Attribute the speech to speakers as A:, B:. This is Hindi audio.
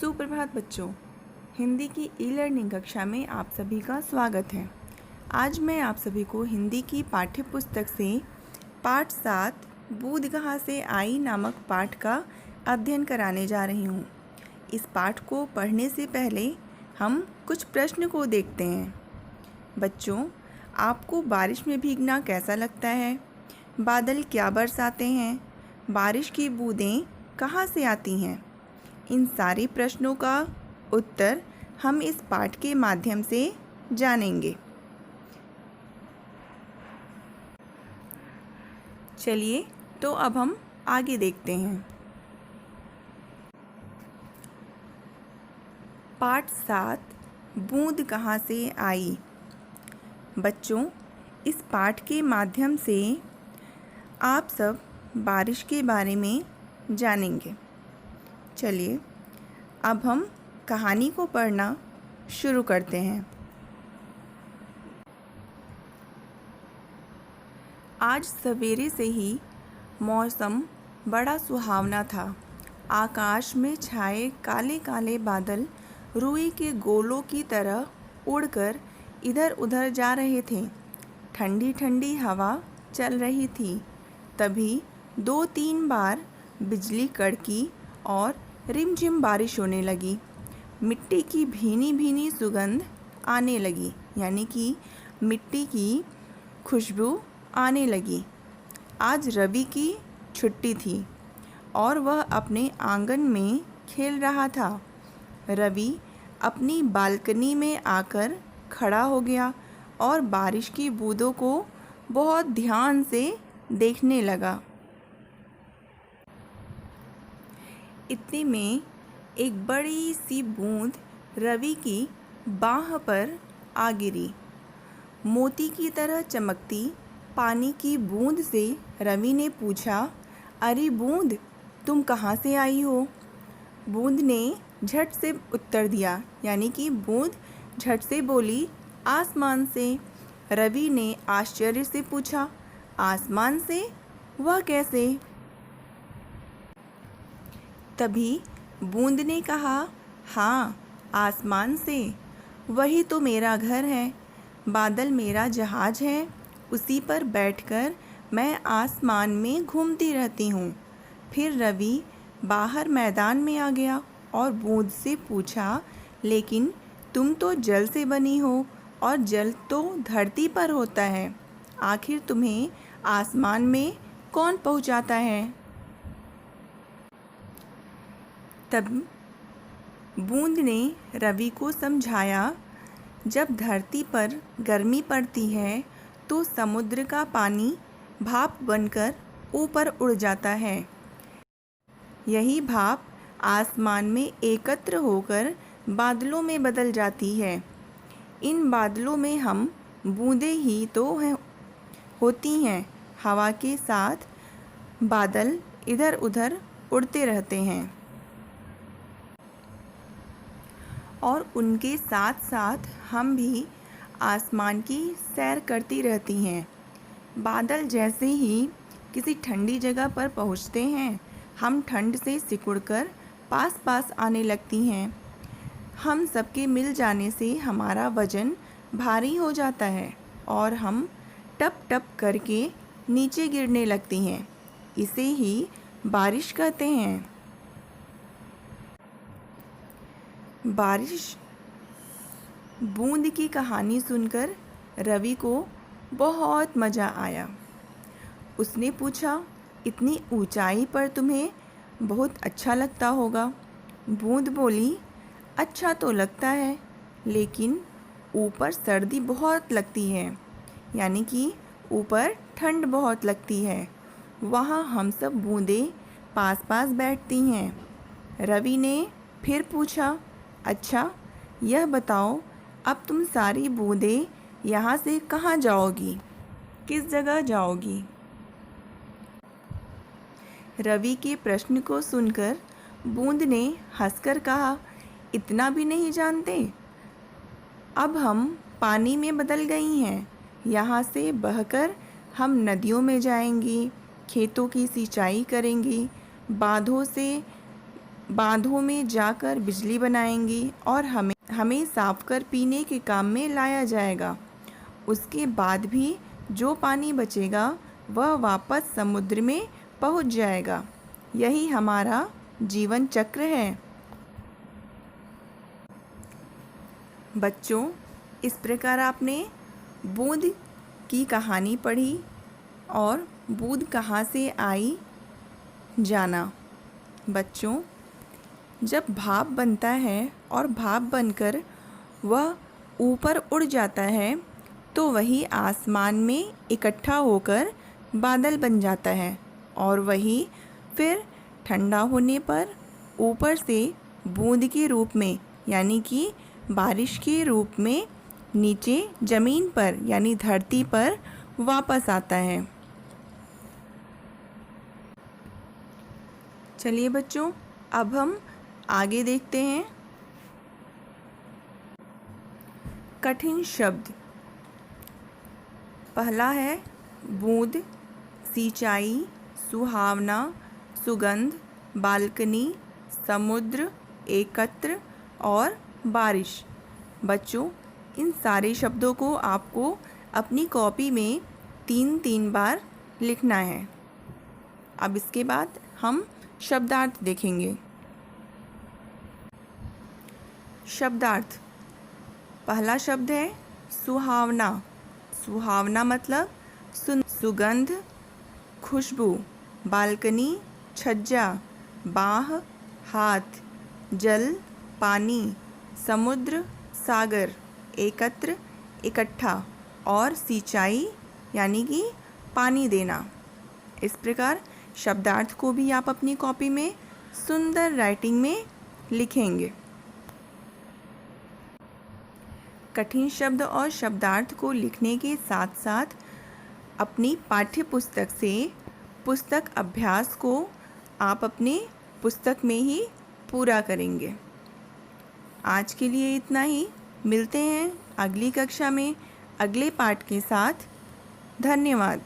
A: सुप्रभात बच्चों, हिंदी की ई लर्निंग कक्षा में आप सभी का स्वागत है। आज मैं आप सभी को हिंदी की पाठ्य पुस्तक से पाठ 7 बूंद कहाँ से आई नामक पाठ का अध्ययन कराने जा रही हूँ। इस पाठ को पढ़ने से पहले हम कुछ प्रश्न को देखते हैं। बच्चों, आपको बारिश में भीगना कैसा लगता है? बादल क्या बरसाते हैं? बारिश की बूंदें कहाँ से आती हैं? इन सारे प्रश्नों का उत्तर हम इस पाठ के माध्यम से जानेंगे। चलिए तो अब हम आगे देखते हैं। पाठ 7 बूंद कहाँ से आई। बच्चों, इस पाठ के माध्यम से आप सब बारिश के बारे में जानेंगे। चलिए अब हम कहानी को पढ़ना शुरू करते हैं। आज सवेरे से ही मौसम बड़ा सुहावना था। आकाश में छाए काले काले बादल रुई के गोलों की तरह उड़कर इधर उधर जा रहे थे। ठंडी ठंडी हवा चल रही थी। तभी 2-3 बार बिजली कड़की और रिमझिम बारिश होने लगी। मिट्टी की भीनी भीनी सुगंध आने लगी, यानी कि मिट्टी की खुशबू आने लगी। आज रवि की छुट्टी थी और वह अपने आंगन में खेल रहा था। रवि अपनी बालकनी में आकर खड़ा हो गया और बारिश की बूंदों को बहुत ध्यान से देखने लगा। इतने में एक बड़ी सी बूंद रवि की बाह पर आ गिरी। मोती की तरह चमकती पानी की बूंद से रवि ने पूछा, अरे बूंद, तुम कहाँ से आई हो? बूंद ने झट से उत्तर दिया, यानी कि बूंद झट से बोली, आसमान से। रवि ने आश्चर्य से पूछा, आसमान से? वह कैसे? तभी बूंद ने कहा, हाँ, आसमान से। वही तो मेरा घर है। बादल मेरा जहाज है। उसी पर बैठकर मैं आसमान में घूमती रहती हूँ। फिर रवि बाहर मैदान में आ गया और बूंद से पूछा, लेकिन तुम तो जल से बनी हो और जल तो धरती पर होता है। आखिर तुम्हें आसमान में कौन पहुँचाता है? तब बूंद ने रवि को समझाया, जब धरती पर गर्मी पड़ती है तो समुद्र का पानी भाप बनकर ऊपर उड़ जाता है। यही भाप आसमान में एकत्र होकर बादलों में बदल जाती है। इन बादलों में हम बूंदें ही तो होती हैं। हवा के साथ बादल इधर उधर उड़ते रहते हैं और उनके साथ साथ हम भी आसमान की सैर करती रहती हैं। बादल जैसे ही किसी ठंडी जगह पर पहुंचते हैं, हम ठंड से सिकुड़कर पास पास आने लगती हैं। हम सबके मिल जाने से हमारा वजन भारी हो जाता है और हम टप टप करके नीचे गिरने लगती हैं। इसे ही बारिश कहते हैं। बारिश बूंद की कहानी सुनकर रवि को बहुत मज़ा आया। उसने पूछा, इतनी ऊंचाई पर तुम्हें बहुत अच्छा लगता होगा। बूंद बोली, अच्छा तो लगता है, लेकिन ऊपर सर्दी बहुत लगती है, यानी कि ऊपर ठंड बहुत लगती है। वहाँ हम सब बूंदें पास पास बैठती हैं। रवि ने फिर पूछा, अच्छा, यह बताओ, अब तुम सारी बूंदें यहाँ से कहाँ जाओगी? किस जगह जाओगी? रवि के प्रश्न को सुनकर बूंद ने हंसकर कहा, इतना भी नहीं जानते? अब हम पानी में बदल गई हैं। यहाँ से बहकर हम नदियों में जाएंगी, खेतों की सिंचाई करेंगी, बांधों से बांधों में जाकर बिजली बनाएंगी और हमें साफ कर पीने के काम में लाया जाएगा। उसके बाद भी जो पानी बचेगा वह वापस समुद्र में पहुंच जाएगा। यही हमारा जीवन चक्र है। बच्चों, इस प्रकार आपने बूंद की कहानी पढ़ी और बूंद कहाँ से आई जाना। बच्चों, जब भाप बनता है और भाप बनकर वह ऊपर उड़ जाता है तो वही आसमान में इकट्ठा होकर बादल बन जाता है और वही फिर ठंडा होने पर ऊपर से बूंद के रूप में यानी कि बारिश के रूप में नीचे ज़मीन पर यानी धरती पर वापस आता है। चलिए बच्चों, अब हम आगे देखते हैं। कठिन शब्द। पहला है बूंद, सिंचाई, सुहावना, सुगंध, बालकनी, समुद्र, एकत्र और बारिश। बच्चों, इन सारे शब्दों को आपको अपनी कॉपी में 3-3 बार लिखना है। अब इसके बाद हम शब्दार्थ देखेंगे। शब्दार्थ। पहला शब्द है सुहावना। सुहावना मतलब सुगंध, खुशबू। बालकनी, छज्जा, बाह, हाथ। जल, पानी। समुद्र, सागर। एकत्र, इकट्ठा। और सिंचाई यानी कि पानी देना। इस प्रकार शब्दार्थ को भी आप अपनी कॉपी में सुंदर राइटिंग में लिखेंगे। कठिन शब्द और शब्दार्थ को लिखने के साथ साथ अपनी पाठ्य पुस्तक से पुस्तक अभ्यास को आप अपने पुस्तक में ही पूरा करेंगे। आज के लिए इतना ही। मिलते हैं अगली कक्षा में अगले पाठ के साथ। धन्यवाद।